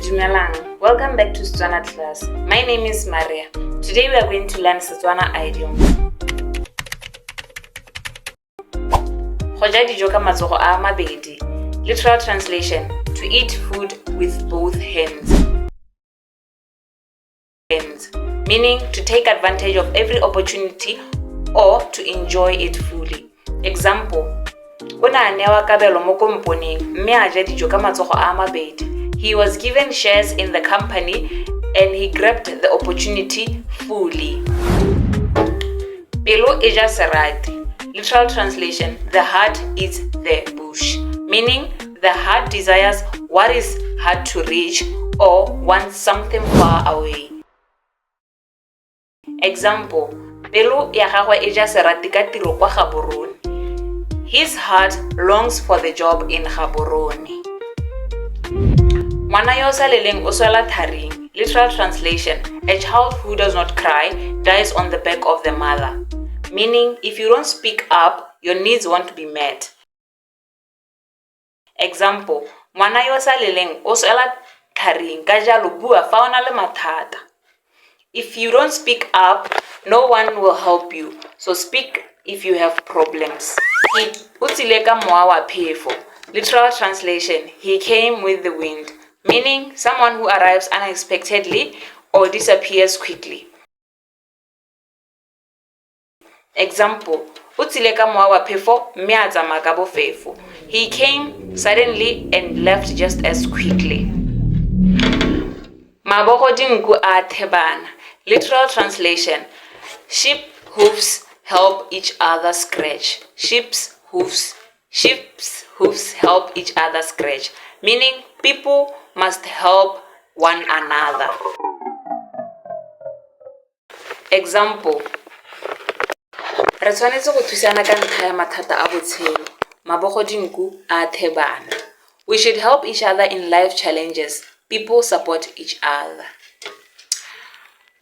Dumelang, welcome back to Setswana class. My name is Marea. Today we are going to learn Setswana Idioms. Go ja dijo ka matsogo a mabedi. Literal translation: to eat food with both hands. Meaning to take advantage of every opportunity or to enjoy it fully. Example: Ona newa kabelo mo komponeng mme a ja dijo ka matsogo a mabedi. He was given shares in the company and he grabbed the opportunity fully. Pelo e ja serati. Literal translation: the heart eats the bush. Meaning the heart desires what is hard to reach or wants something far away. Example: Pelo ya gagwe e ja serati ka tiro kwa Gaborone. His heart longs for the job in Gaborone. Ngwana yo sa leleng o swela tharing. Literal translation: a child who does not cry dies on the back of the mother. Meaning if you don't speak up, your needs won't be met. Example: Ngwana yo sa leleng o swela tharing ka jalo bua fa o na le mathata. If you don't speak up, no one will help you. So speak if you have problems. Utsile ka mowa wa phefo. Literal translation: he came with the wind. Meaning someone who arrives unexpectedly or disappears quickly. Example: Utsile ka mowa wa phefo mme a tsamaya ka bofefo. He came suddenly and left just as quickly. Mabogo dinku a thebana. Literal translation: sheep hooves help each other scratch. Sheep's hooves help each other scratch. Meaning people must help one another. Example: re tshwanetse go thusana ka ntlha ya mathata a botshelo. Mabogo dinku a thebana. We should help each other in life challenges. People support each other.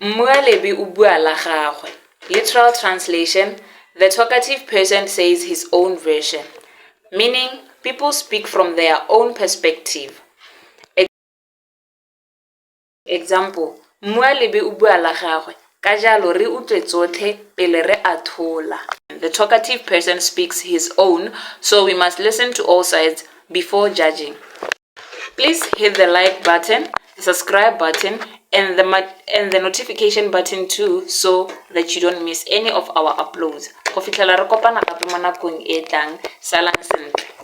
Mmualebi o bua la gagwe. Literal translation: the talkative person says his own version. Meaning people speak from their own perspective. Example: Mmualebi o bua la gagwe ka jalo re utlwe tsotlhe pele re athola. The talkative person speaks his own, so we must listen to all sides before judging. Please hit the like button, the subscribe button, and the notification button too, so that you don't miss any of our uploads. Go fitlhela re kopana gape mo nakong e tlang. Salang sentle.